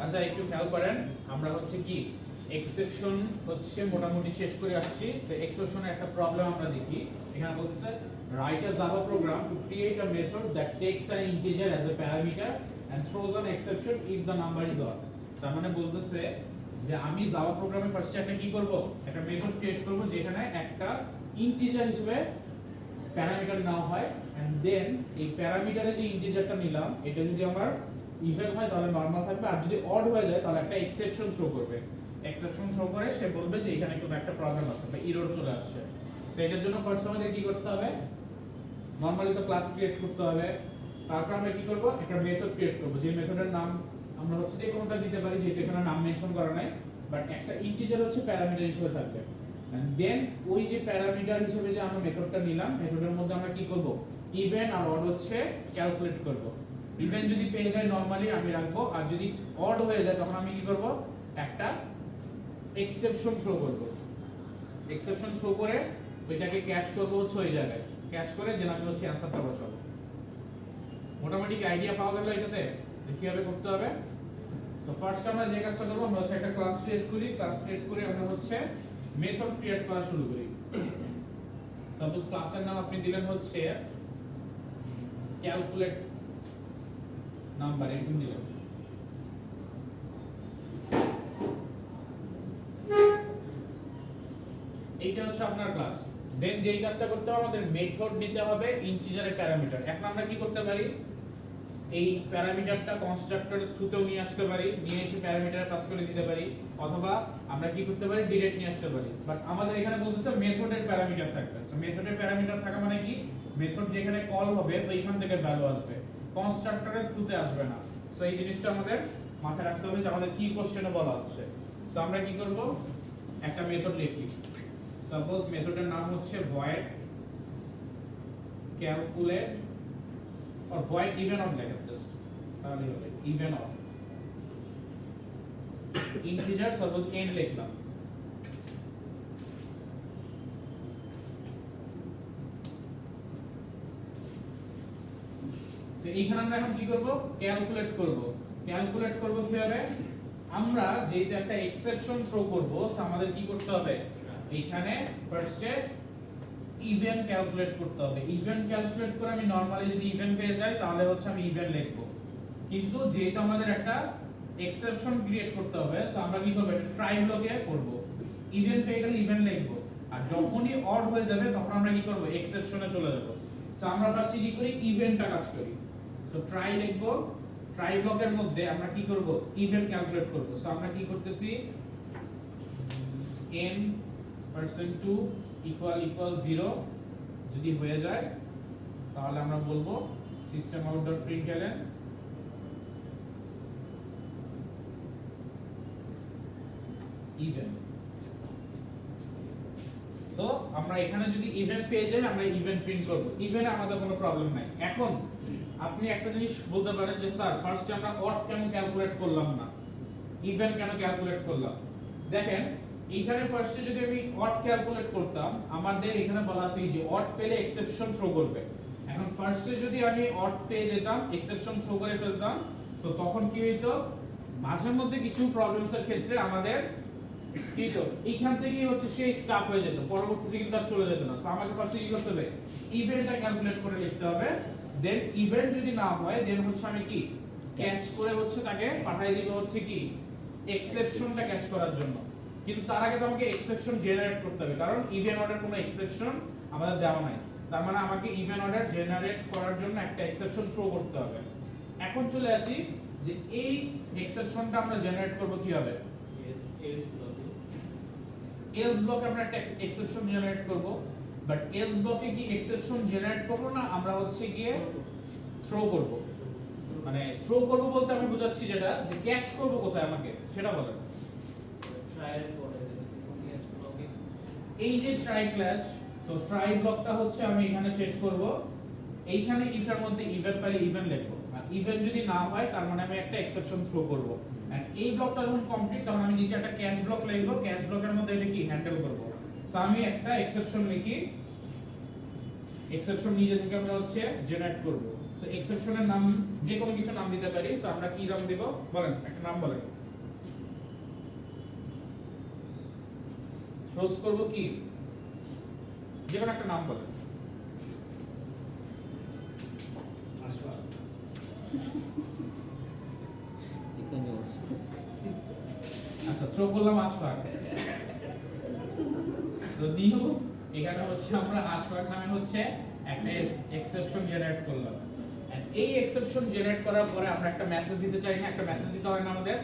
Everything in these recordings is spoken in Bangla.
আচ্ছা একটু খেয়াল করেন, আমরা হচ্ছে কি এক্সেপশন হচ্ছে মোটামুটি শেষ করে আসছি। সো এক্সেপশনের একটা প্রবলেম আমরা দেখি। এখানে বলতেছে write a Java program to create a method that takes an integer as a parameter and throws an exception if the number is odd. তার মানে বলতেছে যে আমি জাভা প্রোগ্রামে ফার্স্টে একটা কি করব, একটা মেথড ক্রিয়েট করব যেখানে একটা ইন্টিজার হিসেবে প্যারামিটার নাও হয়, এন্ড দেন এই প্যারামিটারে যে ইন্টিজারটা নিলাম এটা যদি আমার ইভেন হয় তাহলে নরমাল থাকবে, আর যদি অড হয়ে যায় তাহলে একটা এক্সেপশন থ্রো করবে। এক্সেপশন থ্রো করে সে বলবে যে এখানে কোনো একটা প্রবলেম আছে বা এরর চলে আসছে। সো এটার জন্য ফার্স্ট আমাদের কি করতে হবে, নরমালি তো ক্লাস ক্রিয়েট করতে হবে। তারপর আমরা কি করব, একটা মেথড ক্রিয়েট করব যে মেথডের নাম আমরা হচ্ছে যে কোনটা দিতে পারি, যেটা এখানে নাম মেনশন করা নাই, বাট একটা ইন্টিজার হচ্ছে প্যারামিটার হিসেবে থাকবে। এন্ড দেন ওই যে প্যারামিটার হিসেবে যে আমরা মেথডটা নিলাম, মেথডের মধ্যে আমরা কি করব, ইভেন আর অড হচ্ছে ক্যালকুলেট করব। ইভেন যদি পেয়ে যায় নরমালি আমি রাখবো, আর যদি অড হয়ে যায় তখন আমি কি করব, একটা এক্সেপশন থ্রো করব। এক্সেপশন থ্রো করে ওইটাকে ক্যাচ করব হচ্ছে ওই জায়গায়, ক্যাচ করে যে আমি হচ্ছে অ্যানসারটা বসাবো। মোটামুটি আইডিয়া পাওয়া গেল এটাতে যে কিভাবে করতে হবে। সো ফার্স্ট আমরা যে কাজটা করব, আমরা হচ্ছে একটা ক্লাস ক্রিয়েট করি। ক্লাস ক্রিয়েট করে আমরা হচ্ছে মেথড ক্রিয়েট করা শুরু করি। সাপোজ ক্লাসের নাম আপনি দিলেন হচ্ছে ক্যালকুলেট নাম্বার, এরকম দিলেন। এইটা হচ্ছে আপনার ক্লাস। দেন যেই কাজটা করতে হবে, আমাদের মেথড নিতে হবে ইন্টিজারের প্যারামিটার। এখন আমরা কি করতে পারি, এই প্যারামিটারটা কনস্ট্রাক্টরের থ্রুতেও নিয়ে আসতে পারি, নিয়ে এসে প্যারামিটার পাস করে দিতে পারি, অথবা আমরা কি করতে পারি, ডিরেক্ট নিয়ে আসতে পারি। বাট আমাদের এখানে বলতেছে মেথডের প্যারামিটার থাকবে। সো মেথডের প্যারামিটার থাকা মানে কি, মেথড যেখানে কল হবে ওইখান থেকে ভ্যালু আসবে, কনস্ট্রাক্টরের থ্রুতে আসবে না। সো এই জিনিসটা আমাদের মাথায় রাখতে হবে যে আমাদের কি কোশ্চেনে বলা হচ্ছে। সো আমরা কি করব, একটা মেথড লিখি। সাপোজ মেথডের নাম হচ্ছে void calculate or void even odd লেখা, জাস্ট তাহলে হবে even odd integer, suppose n লিখলাম। সো এইখানে আমরা এখন কি করব, ক্যালকুলেট করব। ক্যালকুলেট করব কিভাবে, আমরা যেহেতু একটা এক্সেপশন থ্রো করব, সো আমাদের কি করতে হবে, এইখানে ফার্স্টে ইভেন ক্যালকুলেট করতে হবে। ইভেন ক্যালকুলেট করে আমি নরমালি যদি ইভেন পেয়ে যাই তাহলে হচ্ছে আমি ইভেন লিখব, কিন্তু যেহেতু আমাদের একটা এক্সেপশন ক্রিয়েট করতে হবে, সো আমরা কি করব, এটা ট্রাই ব্লকে করব। ইভেন পেয়ে গেলে ইভেন লিখব, আর যখনই অড হয়ে যাবে তখন আমরা কি করব, এক্সেপশনে চলে যাব। সো আমরা ফার্স্টে কি করি, ইভেনটা কাজ করি। সো ট্রাই লিখব, ট্রাই ব্লকের মধ্যে আমরা কি করব, ইভেন ক্যালকুলেট করব। সো আমরা কি করতেছি, n %2 equal 0 যদি হয়ে যায় তাহলে আমরা বলবো system out dot println even. So আমরা এখানে যদি ইভেন পেয়ে যাই আমরা ইভেন প্রিন্ট করব। ইভেনে আমাদের কোনো প্রবলেম নাই। এখন আপনি একটা জিনিস বলতে পারেন যে স্যার ফার্স্টে আমরা অড কেন ক্যালকুলেট করলাম না, ইভেন কেন ক্যালকুলেট করলাম। দেখেন এইখানে ফার্স্টে যদি আমি অড ক্যালকুলেট করতাম, আমাদের এখানে বলা আছে যে অড পেলে এক্সেপশন থ্রো করবে। এখন ফার্স্টে যদি আমি অড পেয়ে যেতাম, এক্সেপশন থ্রো করে ফেলতাম, সো তখন কি হইতো, মাঝে মধ্যে কিছু প্রবলেমসের ক্ষেত্রে আমাদের কি হতো, এইখান থেকেই হচ্ছে সেই স্টপ হয়ে যেত, পরবর্তীতে কিন্তু আর চলে যেত না। সো আমাকে ফার্স্টে কি করতে হবে, ইভেন্টটা ক্যালকুলেট করে লিখতে হবে। দেন ইভেন্ট যদি না হয়, দেন হচ্ছে আমি কি ক্যাচ করে হচ্ছে তাকে পাঠিয়ে দিব হচ্ছে কি এক্সেপশনটা ক্যাচ করার জন্য। কিন্তু তার আগে তো আমাকে এক্সেপশন জেনারেট করতে হবে, কারণ ইভেন অর্ডার কোনো এক্সেপশন আমাদের দেওয়া নাই। তার মানে আমাকে ইভেন অর্ডার জেনারেট করার জন্য একটা এক্সেপশন থ্রো করতে হবে। এখন চলে আসি যে এই এক্সেপশনটা আমরা জেনারেট করব কিভাবে, এলস ব্লকে আমরা একটা এক্সেপশন জেনারেট করব। বাট এলস ব্লকে কি এক্সেপশন জেনারেট করব না, আমরা হচ্ছে গিয়ে থ্রো করব। মানে থ্রো করব বলতে আমি বোঝাচ্ছি যেটা, যে ক্যাচ করব কোথায় আমাকে সেটা বলেন। এই যে ট্রাই ক্লাস, সো ট্রাই ব্লকটা হচ্ছে আমি এখানে শেষ করব। এইখানে ইফ এর মধ্যে ইভেন পারে ইভেন লিখব, আর ইভেন যদি না হয় তার মানে আমি একটা এক্সেপশন থ্রো করব। এন্ড এই ব্লকটা যখন কমপ্লিট, তখন আমি নিচে একটা ক্যাচ ব্লক লিখব। ক্যাচ ব্লকের মধ্যে এটা কি হ্যান্ডেল করব। সো আমি একটা এক্সেপশন লিখি, এক্সেপশন নিজে থেকে আমরা হচ্ছে জেনারেট করব। সো এক্সেপশনের নাম যে কোনো কিছু নাম দিতে পারি। সো আমরা কি নাম দেব বলেন, একটা নাম বলেন। চুজ করব কি, যে কোনো একটা নাম বলেন। আশফাক। আচ্ছা, থ্রো করলাম আশফাক। সো নিউ, এখানে হচ্ছে আমরা আশফাক নামে হচ্ছে একটা এক্সেপশন জেনারেট করলাম। এন্ড এই এক্সেপশন জেনারেট করার পরে আমরা একটা মেসেজ দিতে চাই না, একটা মেসেজ দিতে হয় না আমাদের।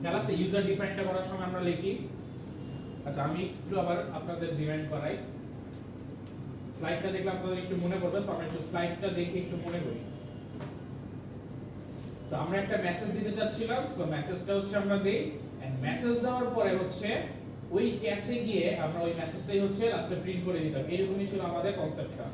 ক্লাসে ইউজার ডিফাইনটা করার সময় আমরা লিখি। আচ্ছা, আমি একটু আবার আপনাদের রিমাইন্ড করাই। স্লাইডটা দেখলে আপনাদের একটু মনে পড়বে। সো আমরা একটু স্লাইডটা দেখে একটু মনে করি। সো আমরা একটা মেসেজ দিতে চাচ্ছিলাম। সো মেসেজটা হচ্ছে আমরা দেই, এন্ড মেসেজ দেওয়ার পরে হচ্ছে ওই ক্যাশে গিয়ে আমরা ওই মেসেজটাই হচ্ছে লাস্টে প্রিন্ট করে দিতাম। এরকমই ছিল আমাদের কনসেপ্টটা।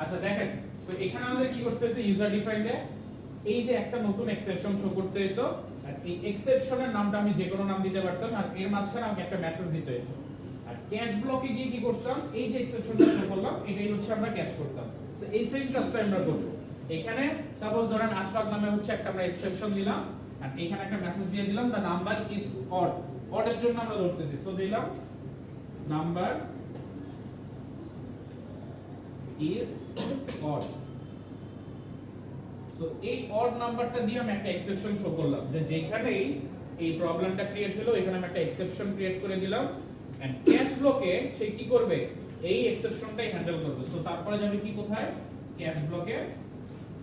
আচ্ছা দেখেন, সো এখানে আমাদের কি করতে হতো, ইউজার ডিফাইন্ডে এই যে একটা নতুন এক্সেপশন শো করতে হতো। আর এই এক্সেপশনের নামটা আমি যে কোনো নাম দিতে পারতাম, আর এর মাঝখানে আমাকে একটা মেসেজ দিতে হতো। আর ক্যাচ ব্লকে গিয়ে কি করতাম, এই যে এক্সেপশনটা শো করলাম এটাই হচ্ছে আমরা ক্যাচ করতাম। সো এই সেম কাজটা আমরা করব। এখানে সাপোজ ধরেন আশফাক নামে হচ্ছে একটা আমরা এক্সেপশন দিলাম, আর এখানে একটা মেসেজ দিয়ে দিলাম the number is odd. Odd এর জন্য আমরা ধরতেছি। সো দিলাম নাম্বার is odd. সো এই অড নাম্বারটা দিয়ে আমি একটা এক্সেপশন শো করলাম, যে যেখানেই এই প্রবলেমটা ক্রিয়েট হলো এখানে আমি একটা এক্সেপশন ক্রিয়েট করে দিলাম। এন্ড ক্যাচ ব্লকে সে কি করবে, এই এক্সেপশনটাই হ্যান্ডেল করবে। সো তারপরে যাবে কি কোথায়, ক্যাচ ব্লকে।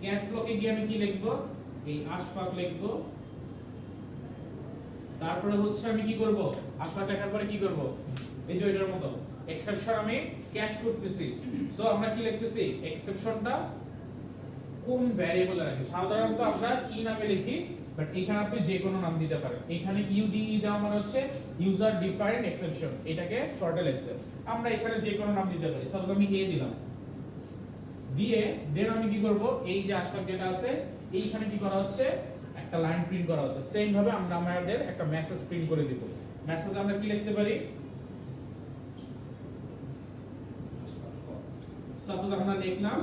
ক্যাচ ব্লকে গিয়ে আমি কি লিখবো, এই আশফাক লিখবো। তারপরে হচ্ছে আমি কি করব, আশফাক লেখার পরে কি করব, এই যে এটার মতো এক্সেপশন আমি ক্যাচ করতেছি। সো আমরা কি লিখতেছি, এক্সেপশনটা কোন ভ্যারিয়েবলে রাখি। সাধারণত আমরা ই নামে লিখি, বাট এখানে আপনি যে কোনো নাম দিতে পারেন। এখানে ইউডিই দেওয়া মানে হচ্ছে ইউজার ডিফাইন্ড এক্সেপশন, এটাকে শর্টে লিখছে। আমরা এখানে যে কোনো নাম দিতে পারি। সাপোজ আমি এ দিলাম, দিয়ে দেন আমি কি করব, এই যে আশফাক যেটা আছে এইখানে কি করা হচ্ছে, একটা লাইন প্রিন্ট করা হচ্ছে। সেম ভাবে আমরা আমাদের একটা মেসেজ প্রিন্ট করে দিব। মেসেজ আমরা কি লিখতে পারি, সাপোজ আমরা লিখলাম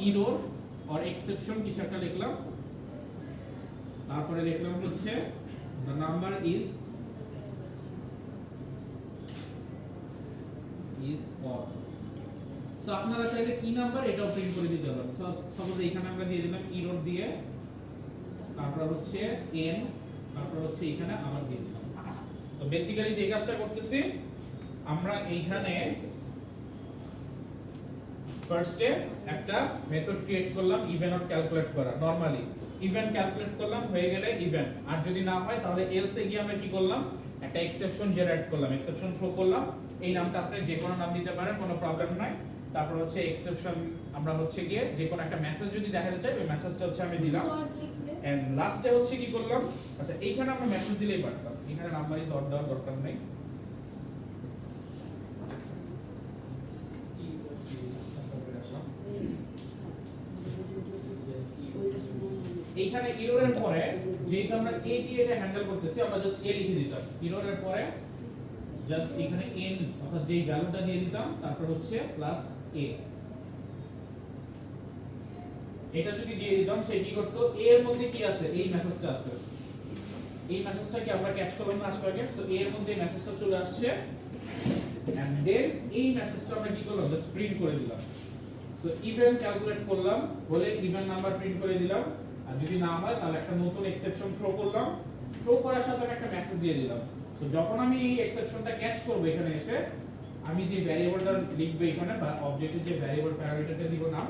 error or exception কিছু একটা লিখলাম, তারপরে লিখলাম হচ্ছে the number is odd। So আপনারা চাইলে কি নাম্বার এটাও প্রিন্ট করে দিতে পারেন। সাপোজ এখানে আমরা দিয়ে দিলাম error দিয়ে, তারপর হচ্ছে n, তারপর হচ্ছে এখানে আবার দিয়ে দিলাম। সো বেসিক্যালি যে কাজটা করতেছি, আমরা এইখানে ফার্স্টে একটা মেথড ক্রিয়েট করলাম ইভেন অর ক্যালকুলেট করা। নরমালি ইভেন ক্যালকুলেট করলাম, হয়ে গেলে ইভেন, আর যদি না হয় তাহলে এলস এ গিয়ে আমরা কি করলাম, একটা এক্সেপশন জেনারেট করলাম, এক্সেপশন থ্রো করলাম। এই নামটা আপনি যে কোনো নাম দিতে পারেন, কোনো প্রবলেম নাই। তারপর হচ্ছে এক্সেপশন আমরা হচ্ছে গিয়ে যে কোনো একটা মেসেজ যদি দেখাতে চাই, ওই মেসেজটা হচ্ছে আমি দিলাম। এন্ড লাস্টে হচ্ছে কি করলাম, আচ্ছা এইখানে আমরা মেসেজ দিলেই পারতাম, এখানে নাম্বার ইজ অড দেওয়ার দরকার নেই। এইখানে এররের পরে যেহেতু আমরা এ দিয়ে এটা হ্যান্ডেল করতেছি, আমরা জাস্ট এ লিখে দিতাম। এররের পরে জাস্ট এখানে n অর্থাৎ যেই ভ্যালুটা দিয়ে দিতাম, তারপর হচ্ছে প্লাস a। এটা যদি দিয়ে দিতাম, সে কি করতো, a এর মধ্যে কি আছে, এই মেসেজটা আছে। এই মেসেজটাকে আমরা ক্যাচ করলাম না আজকে। সো a এর মধ্যে এই মেসেজটা চলে আসছে, এন্ড দেন এই মেসেজটা আমরা কি করলাম, জাস্ট প্রিন্ট করে দিলাম। সো ইভেন ক্যালকুলেট করলাম বলে ইভেন নাম্বার প্রিন্ট করে দিলাম। আর যদি না হয় তাহলে একটা নতুন এক্সেপশন থ্রো করলাম, থ্রো করার সাথে আমি একটা মেসেজ দিয়ে দিলাম। সো যখন আমি এই এক্সেপশনটা ক্যাচ করব, এখানে এসে আমি যে ভ্যারিয়েবলটা লিখব এখানে, বা অবজেক্টের যে ভ্যারিয়েবল প্যারামিটারটা দিব নাম,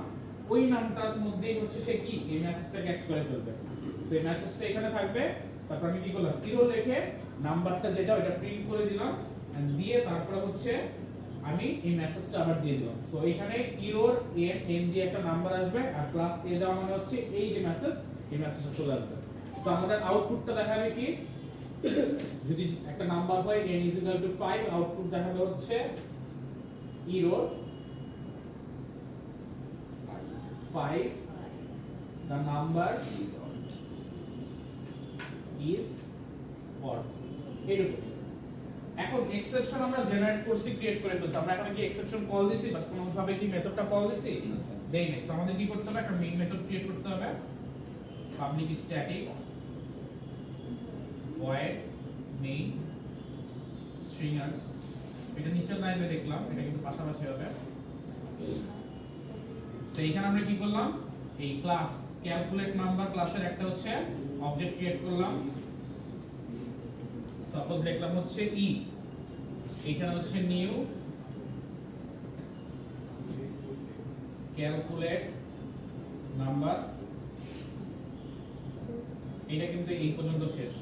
ওই নামটার মধ্যেই হচ্ছে সে কি এই মেসেজটা ক্যাচ করে ফেলবে। সো এই মেসেজটা এখানে থাকবে। তারপর আমি কি করলাম, এরর লিখে নাম্বারটা যেটা ওটা প্রিন্ট করে দিলাম, এন্ড দিয়ে তারপর হচ্ছে আমি এই মেসেজটা আবার দিয়ে দিলাম। সো এখানে এরর n দিয়ে একটা নাম্বার আসবে, আর প্লাস a দেওয়া মানে হচ্ছে এই যে মেসেজ, এই মেসেজটা চলে আসবে। সো আমাদের আউটপুটটা দেখাবে কি, যদি একটা নাম্বার হয় n is equal to 5, output দেখাবে হচ্ছে error 5 the number is odd, এরকম। এখন এক্সেপশন আমরা জেনারেট করছি, ক্রিয়েট করে ফেলছি। আমরা এখন কি এক্সেপশন কল দিছি বা কোনো ভাবে কি মেথডটা কল দিছি? দেই নাই। সো আমাদের কি করতে হবে, একটা মেইন মেথড ক্রিয়েট করতে হবে, public static void main stringers। এটা নিচের লাইনে দেখলাম, এটা কিন্তু পাশাপাশি হবে। সো এখানে আমরা কি করলাম, এই ক্লাস ক্যালকুলেট নাম্বার ক্লাসের একটা হচ্ছে অবজেক্ট ক্রিয়েট করলাম। সাপোজ লিখলাম হচ্ছে ই, এখানে হচ্ছে নিউ ক্যালকুলেট নাম্বার, এটা কিন্তু এই পর্যন্ত শেষ।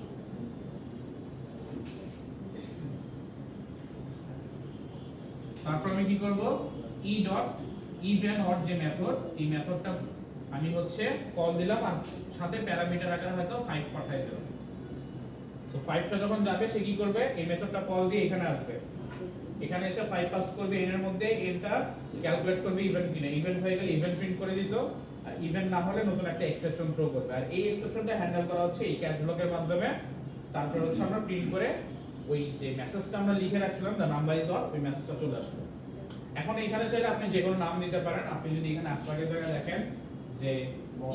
তারপর আমি কি করব, ই ডট ইভেন অর যে মেথড, এই মেথডটা আমি হচ্ছে কল দিলাম আর সাথে প্যারামিটার আকারে হয়তো 5 পাঠাই দিলাম। সো 5টা যখন যাবে সে কি করবে, এই মেথডটা কল দিয়ে এখানে আসবে, এখানে এসে 5 পাস করবে, এর মধ্যে এটা ক্যালকুলেট করবে ইভেন কিনা, ইভেন হয়ে গেলে ইভেন প্রিন্ট করে দিত, আর ইভেন না হলে নতুন একটা এক্সেপশন থ্রো করবে। আর এই এক্সেপশনটা হ্যান্ডেল করা হচ্ছে এই ক্যাচ ব্লকের মাধ্যমে। তারপর হচ্ছে আমরা প্রিন্ট করে ওই যে মেসেজটা আমরা লিখে রাখছিলাম দ্য নাম্বার ইজ অড, ওই মেসেজটা চলে আসবে। এখন এখানে চাইলে আপনি যে কোনো নাম দিতে পারেন। আপনি যদি এখানে আশপাশের জায়গায় দেখেন যে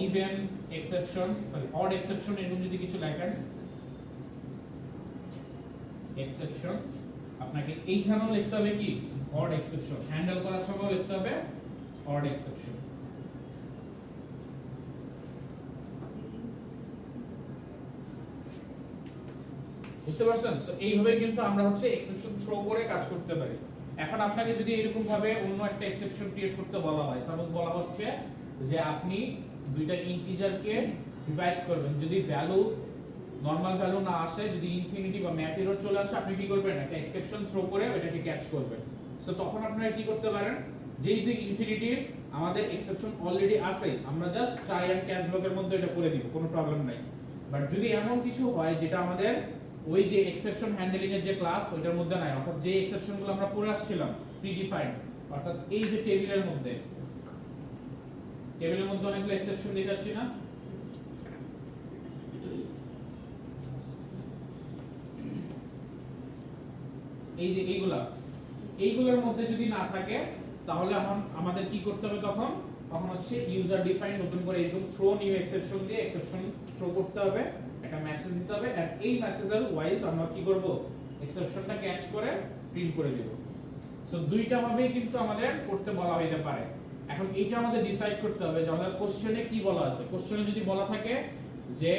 even exception, sorry odd exception, এরকম যদি কিছু লেখেন এক্সেপশন, আপনাকে এইখানেও লিখতে হবে কি অড এক্সেপশন, হ্যান্ডেল করার সময় লিখতে হবে অড এক্সেপশন। বুঝতে পারছেন? সো এইভাবে কিন্তু আমরা হচ্ছে এক্সেপশন থ্রো করে কাজ করতে পারি। এখন আপনাকে যদি এরকম ভাবে অন্য একটা এক্সেপশন ক্রিয়েট করতে বলা হয়, সাপোজ বলা হচ্ছে যে আপনি দুইটা ইন্টিজারকে ডিভাইড করবেন, যদি ভ্যালু নরমাল ভ্যালু না আসে, যদি ইনফিনিটি বা ম্যাথ এরর চলে আসে, আপনি কি করবেন, একটা এক্সেপশন থ্রো করে ওটাকে ক্যাচ করবেন। সো তখন আপনারা কি করতে পারেন, যেহেতু ইনফিনিটির আমাদের এক্সেপশন অলরেডি আছে, আমরা জাস্ট ট্রাই এন্ড ক্যাচ ব্লকের মধ্যে এটা করে দিব, কোনো প্রবলেম নাই। বাট যদি এমন কিছু হয় যেটা আমাদের ওই যে এক্সেপশন হ্যান্ডলিং এর যে ক্লাস ওইটার মধ্যে নাই, অর্থাৎ যে এক্সেপশনগুলো আমরা পড়ে আসছিলাম প্রিডিফাইন্ড, অর্থাৎ এই যে টেবিলের মধ্যে অনেকগুলো এক্সেপশন দেখে আসছি না, এই যে এইগুলোর মধ্যে যদি না থাকে, তাহলে এখন আমাদের কি করতে হবে, তখন হচ্ছে ইউজার ডিফাইন নতুন করে এরকম থ্রো নিউ এক্সেপশন দিয়ে এক্সেপশন থ্রো করতে হবে, একটা মেসেজ দিতে হবে, আর এই মেসেজের ওয়াইজ আমরা কি করব, এক্সেপশনটা ক্যাচ করে প্রিন্ট করে দেব। সো দুইটা ভাবেই কিন্তু আমাদের করতে বলা হইতে পারে। এখন এইটা আমাদের ডিসাইড করতে হবে যে আমাদের কোশ্চেনে কি বলা আছে। কোশ্চেনে যদি বলা থাকে যে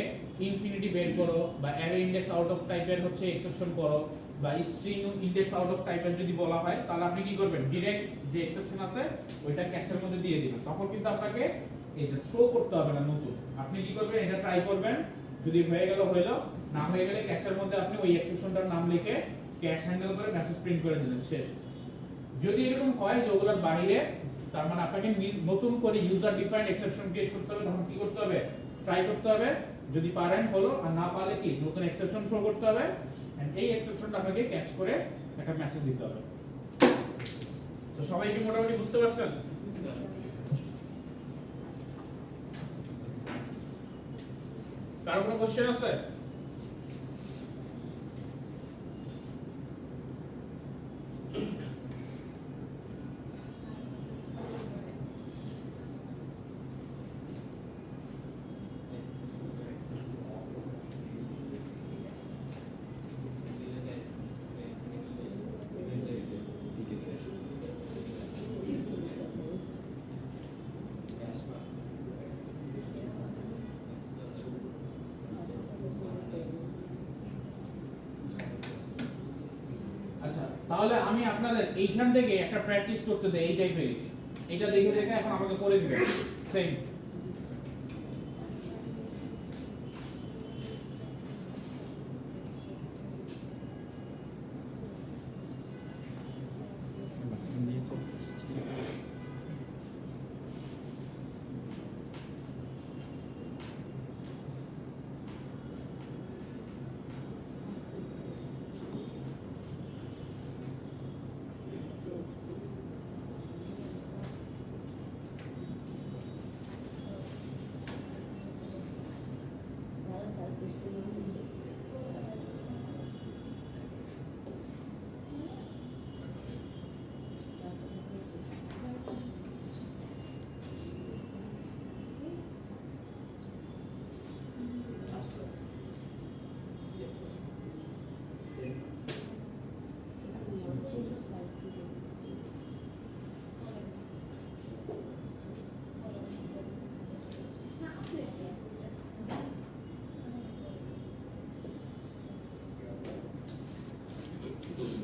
ইনফিনিটি বের করো, বা অ্যারে ইনডেক্স আউট অফ টাইপের হচ্ছে এক্সেপশন করো, বা স্ট্রিং ইনডেক্স আউট অফ টাইপের যদি বলা হয়, তাহলে আপনি কি করবেন, ডাইরেক্ট যে এক্সেপশন আছে ওইটা ক্যাচের মধ্যে দিয়ে দিবেন। তখন কিন্তু আপনাকে এই যে থ্রো করতে হবে না নতুন, আপনি কি করবেন, এটা ট্রাই করবেন, যদি হয়ে গেল হইলো, না হয়ে গেলে ক্যাচের মধ্যে আপনি ওই এক্সেপশনটার নাম লিখে ক্যাচ হ্যান্ডেল করে মেসেজ প্রিন্ট করে দিলেন, শেষ। যদি এরকম হয় যে ওগুলোর বাইরে, তার মানে আপনাকে নতুন করে ইউজার ডিফাইন্ড এক্সেপশন ক্রিয়েট করতে হবে, তখন কি করতে হবে, ট্রাই করতে হবে, যদি পারেন হলো, আর না পারলে কি নতুন এক্সেপশন থ্রো করতে হবে, এন্ড এই এক্সেপশনটা আপনাকে ক্যাচ করে একটা মেসেজ দিতে হবে। তো সবাই কি মোটামুটি বুঝতে পারছেন? কারো কোনো কোশ্চেন আছে? আচ্ছা, তাহলে আমি আপনাদের এইখান থেকে একটা প্র্যাকটিস করতে দেই, এই টাইপেরই, এটা দেখে দেখে এখন আমাকে করে দিবেন সেম।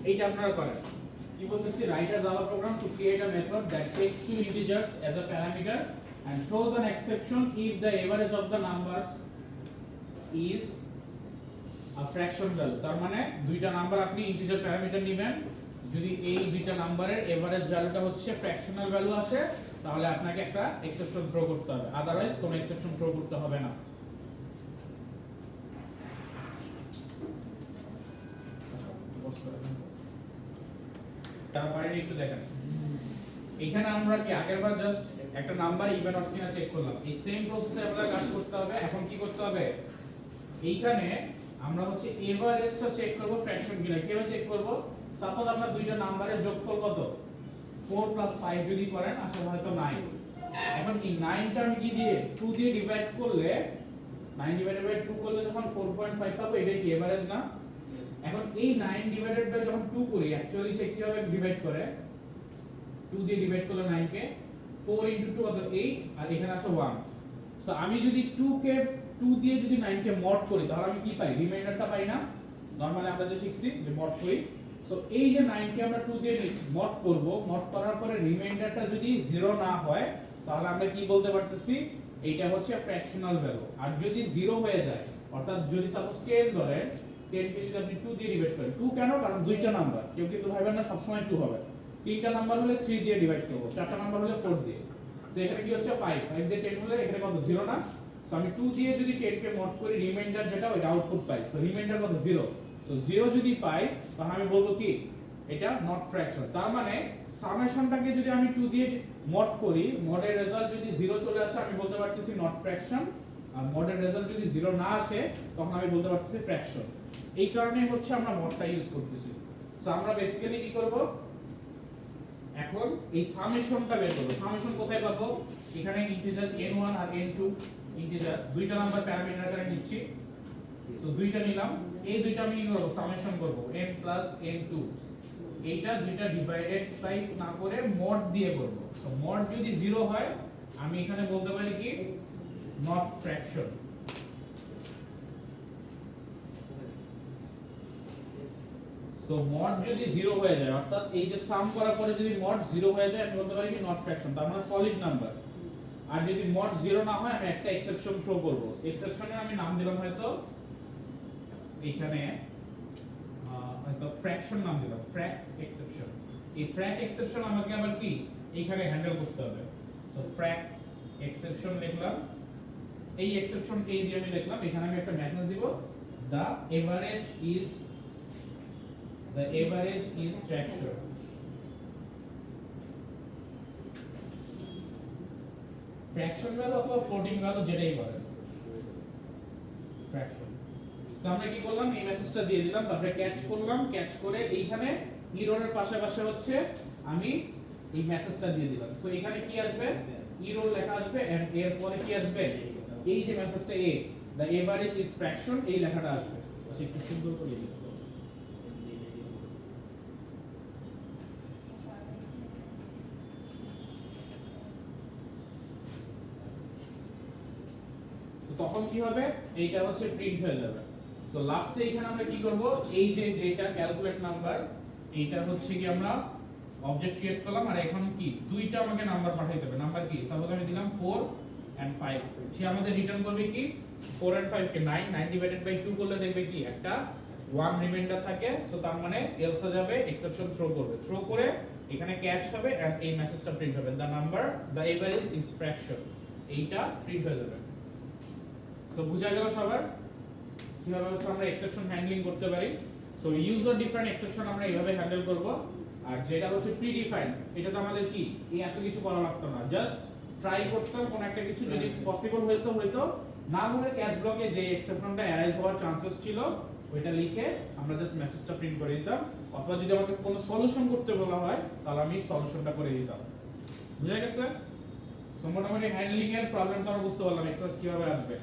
এইটা আপনারা করেন কি বলতেছি write a Java program to create a method that takes two integers as a parameter and throws an exception if the average of the numbers is a fraction value তার মানে দুইটা নাম্বার আপনি ইন্টিজার প্যারামিটার নেবেন যদি এই দুইটা নাম্বারের এভারেজ ভ্যালুটা হচ্ছে ফ্র্যাকশনাল ভ্যালু আসে তাহলে আপনাকে একটা এক্সেপশন থ্রো করতে হবে আদারওয়াইজ কোনো এক্সেপশন থ্রো করতে হবে না তারপরে একটু দেখেন এখানে আমরা কি আগেরবার জাস্ট একটা নাম্বার ইভেন অর কিনা চেক করলাম এই সেম প্রসেসে আমাদের কাজ করতে হবে এখন কি করতে হবে এইখানে আমরা হচ্ছে এভারেজটা চেক করব ফ্র্যাকশন কিনা কিভাবে চেক করব সাপোজ আপনার দুইটা নাম্বারের যোগফল কত 4 + 5 যদি করেন আসলে হয়তো 9 এখন এই 9 টা আমি কি দিয়ে 2 দিয়ে ডিভাইড করলে 9 ডিভাইডেড বাই 2 করলে যখন 4.5 পাবো এটা কি এভারেজ না এখন এই 9 ডিভাইডেড বাই যখন 2 করি অ্যাকচুয়ালি সে কিভাবে ডিভাইড করে 2 দিয়ে ডিভাইড করলে 9 কে 4 * 2 কত 8 আর এখানে আসে 1 সো আমি যদি 2 কে 2 দিয়ে যদি 9 কে মড করি তাহলে আমি কি পাই রিমাইন্ডারটা পাই না নরমালি আমরা যে শিখছি যে মড করি সো এই যে 9 কে আমরা 2 দিয়ে মড করব মড করার পরে রিমাইন্ডারটা যদি 0 না হয় তাহলে আমরা কি বলতে পারতেছি এইটা হচ্ছে ফ্র্যাকশনাল ভ্যালু আর যদি 0 হয়ে যায় অর্থাৎ যদি সাপোজ 10 ধরে 10 কে যদি আপনি 2 দিয়ে ডিভাইড করেন 2 কেন কারণ দুইটা নাম্বার কেউ কিন্তু ভাবেন না সব সময় 2 হবে তিনটা নাম্বার হলে 3 দিয়ে ডিভাইড করব চারটা নাম্বার হলে 4 দিয়ে সো এখানে কি হচ্ছে 5 5 দিয়ে 10 হলে এখানে কত 0 না সো আমি 2 দিয়ে যদি 10 কে মড করি রিমাইন্ডার যেটা ওটা আউটপুট পাই সো রিমাইন্ডার কত 0 সো 0 যদি পাই তাহলে আমি বলবো কি এটা নট ফ্র্যাকশন তার মানে সামেশনটাকে যদি আমি 2 দিয়ে মড করি মডের রেজাল্ট যদি 0 চলে আসে আমি বলতে পারতেছি নট ফ্র্যাকশন আর মডের রেজাল্ট যদি 0 না আসে তখন আমি বলতে পারতেছি ফ্র্যাকশন এই কারণেই হচ্ছে আমরা মডটা ইউজ করতেছি সো আমরা বেসিক্যালি কি করব এখন এই সামেশনটা বের করব সামেশন কোথায় পাবো এখানে ইন্টিজার n1 আর n2 ইন্টিজার দুইটা নাম্বার প্যারামিটার আকারে নিচ্ছি সো দুইটা নিলাম এই দুইটা আমি কি করব সামেশন করব n + n2 এইটা দুইটা ডিভাইডেড বাই না করে মড দিয়ে করব সো মড যদি 0 হয় আমি এখানে বলতে পারি কি নট ফ্র্যাকশন সো মড যদি 0 হয়ে যায় অর্থাৎ এই যে সাম করার পরে যদি মড 0 হয়ে যায় আমি বলতে পারি কি নট ফ্র্যাকশন তার মানে সলিড নাম্বার আর যদি মড 0 না হয় আমি একটা এক্সেপশন থ্রো করব এক্সেপশনের আমি নাম দিলাম হয়তো এখানে হয়তো ফ্র্যাকশন নাম দিলাম ফ্র্যাক এক্সেপশন এই ফ্র্যাক এক্সেপশন আমাকে আবার কি এইখানে হ্যান্ডেল করতে হবে সো ফ্র্যাক এক্সেপশন লিখলাম এই এক্সেপশন এই যে আমি লিখলাম এখানে আমি একটা মেসেজ দিব the average is fracture fraction value অথবা ফ্লোটিং ভ্যালু যেটাই বলেন ফ্র্যাকশন সো আমরা কি করলাম এই মেসেজটা দিয়ে দিলাম তারপরে ক্যাচ করলাম ক্যাচ করে এইখানে ইররের পাশে হচ্ছে আমি এই মেসেজটা দিয়ে দিলাম সো এখানে কি আসবে ইরর লেখা আসবে এন্ড এর পরে কি আসবে এই যে মেসেজটা এ the average is fraction এই লেখাটা আসবে আচ্ছা একটু সুন্দর করে লিখতে তখন কি হবে এইটা হচ্ছে প্রিন্ট হয়ে যাবে সো লাস্টে এখানে আমরা কি করব এই যে যেটা ক্যালকুলেট নাম্বার এইটা হচ্ছে কি আমরা অবজেক্ট ক্রিয়েট করলাম আর এখন কি দুইটা আমাকে নাম্বার পাঠাইতে হবে নাম্বার কি সাপোজ আমি দিলাম 4 and 5 সে আমাদের রিটার্ন করবে কি 4 and 5 কে 9 ডিভাইডেড বাই 2 করলে দেখবে কি একটা 1 রিমাইন্ডার থাকে সো তার মানে এলসা যাবে এক্সেপশন থ্রো করবে থ্রো করে এখানে ক্যাচ হবে এন্ড এই মেসেজটা প্রিন্ট হবে the average is fraction এইটা প্রিন্ট হয়ে যাবে সো বুঝা গেল সবার কিভাবে হচ্ছে আমরা এক্সেপশন হ্যান্ডলিং করতে পারি সো ইউজার ডিফারেন্ট এক্সেপশন আমরা এইভাবে হ্যান্ডেল করব আর যেটা হচ্ছে প্রিডিফাইন্ড এটা তো আমাদের কি এই এত কিছু করা লাগতো না জাস্ট ট্রাই করতাম কোন একটা কিছু যদি পসিবল হইতো না হলে ক্যাচ ব্লকে যে এক্সেপশনটা অ্যারাইজ হওয়ার চান্সেস ছিল ওইটা লিখে আমরা জাস্ট মেসেজটা প্রিন্ট করে দিতাম অথবা যদি আমাকে কোনো সলিউশন করতে বলা হয় তাহলে আমি সলিউশনটা করে দিতাম বুঝা গেছে সো মোটামুটি হ্যান্ডলিং এর প্রবলেমটা আমরা বুঝতে পারলাম এক্সারসাইজ কিভাবে আসবে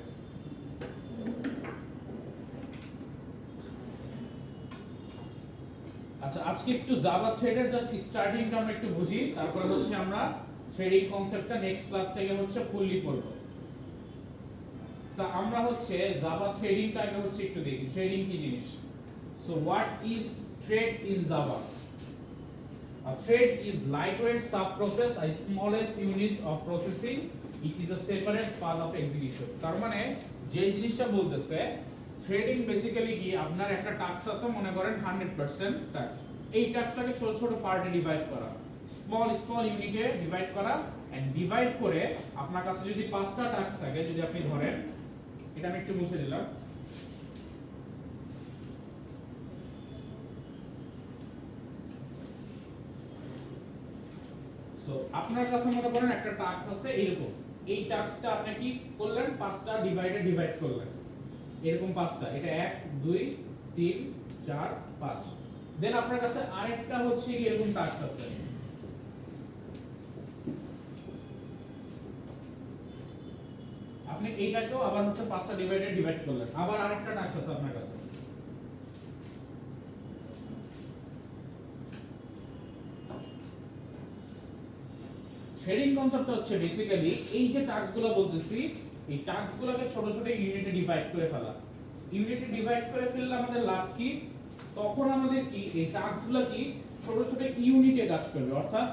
আচ্ছা আজকে একটু জাভা থ্রেডের জাস্ট স্টার্টিংটা আমরা একটু বুঝি তারপরে হচ্ছে আমরা থ্রেডিং কনসেপ্টটা নেক্সট ক্লাস থেকে হচ্ছে ফুললি পড়ব সো আমরা হচ্ছে জাভা থ্রেডিংটা আগে হচ্ছে একটু দেখি থ্রেডিং কি জিনিস so what is thread in Java. A thread is lightweight sub-process, a smallest unit of processing. It is a separate path of execution. তার মানে যে জিনিসটা বলতেছে থ্রেডিং বেসিক্যালি কি আপনার একটা টাস্ক আছে মনে করেন 100% টাস্ক। এই টাস্কটাকে ছোট ছোট পার্টে ডিভাইড করা, স্মল ইউনিটে ডিভাইড করা এন্ড ডিভাইড করে আপনার কাছে যদি 5টা টাস্ক থাকে, যদি আপনি ধরেন এটা আমি একটু মুছে দিলাম। সো আপনার কাছে মনে করেন একটা টাস্ক আছে এরকম, এই টাস্কটা আপনি কি করলেন 5টা ডিভাইড করলেন এরকম 5টা, এটা 1 2 3 4 5। দেন আপনার কাছে আরেকটা হচ্ছে কি এরকম টাস্ক আছে, আপনি এইটাকেও আবার হচ্ছে 5টা ডিভাইড করলেন, আবার আরেকটা টাস্ক আছে আপনার কাছে। থ্রেডিং কনসেপ্টটা হচ্ছে বেসিক্যালি এই যে টাস্কগুলো বলতেছি, এই টাস্কগুলোকে ছোট ছোট ইউনিটে ডিভাইড করে ফেলা। ইউনিটে ডিভাইড করে ফেললে আমাদের লাভ কি, তখন আমাদের কি এই টাস্কগুলো কি ছোট ছোট ইউনিটে কাজ করবে। অর্থাৎ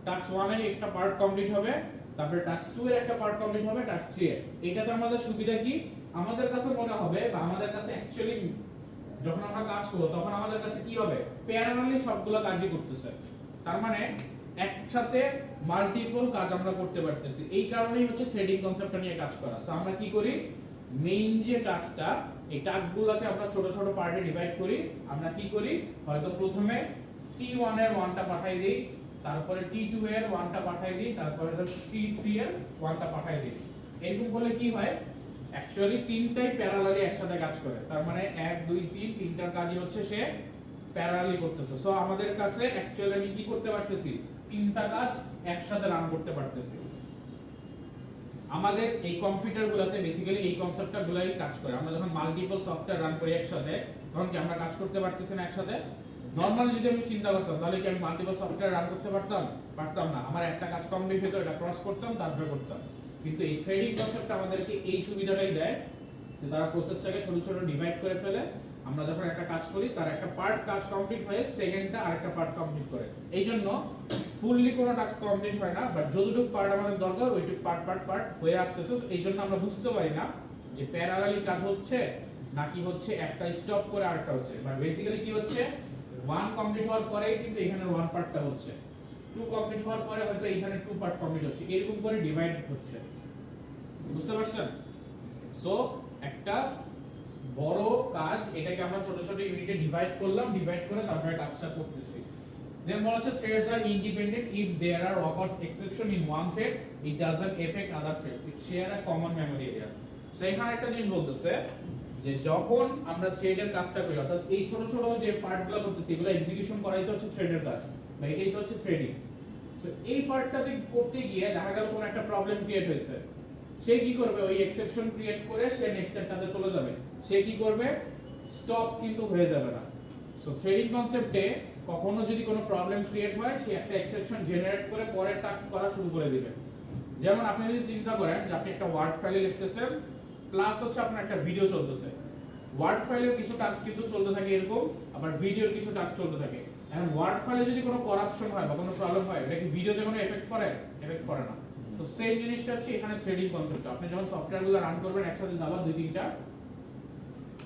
টাস্ক 1 এর একটা পার্ট কমপ্লিট হবে, তারপরে টাস্ক 2 এর একটা পার্ট কমপ্লিট হবে, টাস্ক 3 এর। এটাতে আমাদের সুবিধা কি, আমাদের কাছে মনে হবে বা আমাদের কাছে অ্যাকচুয়ালি যখন আমরা কাজ করব তখন আমাদের কাছে কি হবে, প্যারালালি সবগুলো কাজই করতেছে। তার মানে একসাথে মাল্টিপল কাজ আমরা করতে পারতেছি। এই কারণেই হচ্ছে থ্রেডিং কনসেপ্টটা নিয়ে কাজ করা। সো আমরা কি করি, মেইন যে টাস্কটা, এই টাস্কগুলোকে আমরা ছোট ছোট পার্টে ডিভাইড করি। আমরা কি করি, হয়তো প্রথমে T1 এর 1টা পাঠাই দেই, তারপরে T2 এর 1টা পাঠাই দিই, তারপরে T3 এর 1টা পাঠাই দিই। এরকম করলে কি হয়, অ্যাকচুয়ালি তিনটাই প্যারালালি একসাথে কাজ করে। তার মানে 1 2 3 তিনটার কাজই হচ্ছে সে প্যারালালি করতেছে। সো আমাদের কাছে অ্যাকচুয়ালি আমি কি করতে পারতেছি, তিনটা কাজ একসাথে রান করতে পারতেছি। আমাদের এই কম্পিউটারগুলোতে বেসিক্যালি এই কনসেপ্টটা গুলাই কাজ করে। আমরা যখন মাল্টিপল সফটওয়্যার রান করি একসাথে, তখন কি আমরা কাজ করতে পারতেছি না একসাথে? নরমালি যদি আমি চিন্তা করতাম তাহলে কি আমি মাল্টিপল সফটওয়্যার রান করতে পারতাম না। আমার একটা কাজ কমপ্লিট হতো, এটা ক্রস করতাম, তারপরে করতাম। কিন্তু এই থ্রেডিং কনসেপ্ট আমাদেরকে এই সুবিধাটাই দেয় যে তারা প্রসেসটাকে ছোট ছোট ডিভাইড করে ফেলে। আমরা যখন একটা কাজ করি তার একটা পার্ট কাজ কমপ্লিট হয়ে সেকেন্ডটা আরেকটা পার্ট কমপ্লিট করে। এইজন্য ফুললি কোনো টাস্ক কমপ্লিট হয় না, বাট যতটুকু পার্ট আমাদের দরকার ওইটুকু পার্ট হয়ে আসতেছে। এইজন্য আমরা বুঝতে পারি না যে প্যারালালি কাজ হচ্ছে নাকি হচ্ছে একটা স্টপ করে আরেকটা হচ্ছে। বাট বেসিক্যালি কি হচ্ছে, 1 কমপ্লিট হওয়ার পরেই কিন্তু এখানে 1 পার্টটা হচ্ছে, 2 কমপ্লিট হওয়ার পরে হয়তো এখানে 2 পার্ট কমপ্লিট হচ্ছে, এরকম করে ডিভাইড হচ্ছে। বুঝতে পারছেন? সো একটা বড় কাজ, এটাকে আমরা ছোট ছোট ইউনিটে ডিভাইড করলাম, ডিভাইড করে তারপরে কাজটা করতেছি। দেন বলা হচ্ছে threads are independent if there are occurs exception in one thread, it doesn't affect other threads, it share a common memory area. So এখানে একটা জিনিস বলতেছে যে যখন আমরা থ্রেডের কাজটা করি, অর্থাৎ এই ছোট ছোট যে পার্টগুলো করতেছি এগুলো এক্সিকিউশন করাই তো হচ্ছে থ্রেডের কাজ, বা এটাই তো হচ্ছে থ্রেডিং। সো এই পার্টটাতে করতে গিয়ে দেখা গেল কোন একটা প্রবলেম ক্রিয়েট হয়েছে, সে কি করবে, ওই এক্সেপশন ক্রিয়েট করে সে নেক্সট স্টেপটাতে চলে যাবে। সে কি করবে, স্টপ কিন্তু হয়ে যাবে না। সো থ্রেডিং কনসেপ্টে কখনো যদি কোনো প্রবলেম ক্রিয়েট হয়, সে একটা এক্সেপশন জেনারেট করে পরের টাস্ক করা শুরু করে দিবে। যেমন আপনি যদি চিন্তা করেন যে আপনি একটা ওয়ার্ড ফাইলে লিখতেছেন, প্লাস হচ্ছে আপনার একটা ভিডিও চলতেছে। ওয়ার্ড ফাইলের কিছু টাস্ক কিন্তু চলতে থাকে এরকম, আবার ভিডিওর কিছু টাস্ক চলতে থাকে। এখন ওয়ার্ড ফাইলে যদি কোনো করাপশন হয় বা কোনো প্রবলেম হয়, এটা কি ভিডিওতে কোনো এফেক্ট করে? এফেক্ট করে না। সো সেম জিনিসটা হচ্ছে এখানে থ্রেডিং কনসেপ্ট। আপনি যখন সফটওয়্যারগুলো রান করবেন একসাথে জাভা 2-3টা,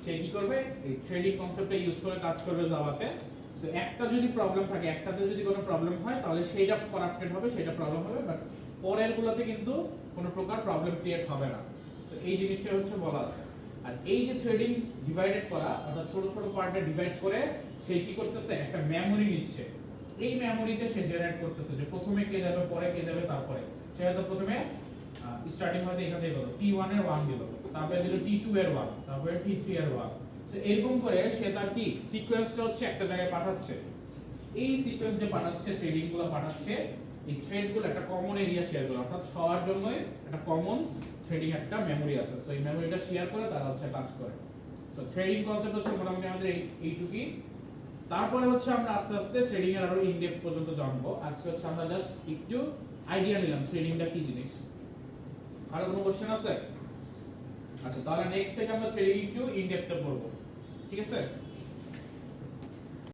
সে কি করবে, এই থ্রেডিং কনসেপ্টটা ইউজ করে কাজ করবে জাভাতে। সো একটা যদি প্রবলেম থাকে, একটাতে যদি কোনো প্রবলেম হয় তাহলে সেইটা করাপ্টেড হবে, সেটা প্রবলেম হবে, বাট পরেরগুলোতে কিন্তু কোনো প্রকার প্রবলেম ক্রিয়েট হবে না। সো এই জিনিসটা হচ্ছে বলা আছে। আর এই যে থ্রেডিং ডিভাইডেড করা, অর্থাৎ ছোট ছোট পার্টে ডিভাইড করে সে কি করতেছে, একটা মেমরি নিচ্ছে। এই মেমরিতে সে জেনারেট করতেছে যে প্রথমে কে যাবে, পরে কে যাবে, তারপরে সে হয়তো প্রথমে স্টার্টিং হয়তো এখান থেকে T1 এর 1 দিল, তারপরে দিল T2 এর 1, তারপরে T3 এর 1। সো এরকম করে সে তার কি সিকোয়েন্সটা হচ্ছে একটা জায়গায় পাঠাচ্ছে। এই সিকোয়েন্স যে পাঠাচ্ছে, থ্রেডিং গুলো পাঠাচ্ছে, এই থ্রেড গুলো একটা কমন এরিয়া শেয়ার করে, অর্থাৎ সবার জন্য একটা কমন থ্রেডিং একটা মেমরি আছে। সো এই মেমরিটা শেয়ার করে তারা হচ্ছে কাজ করে। সো থ্রেডিং কনসেপ্ট হচ্ছে মোটামুটি আমাদের এইটুকুই। তারপরে হচ্ছে আমরা আস্তে আস্তে থ্রেডিং এর আরো ইন ডেপথ পর্যন্ত জানবো। আজকে হচ্ছে আমরা জাস্ট একটু আইডিয়া নিলাম থ্রেডিংটা কি জিনিস। আর কোনো কোশ্চেন আছে? আচ্ছা, তাহলে নেক্সট থেকে আমরা থ্রেডিং একটু ইন ডেপথে পড়বো, ঠিক আছে?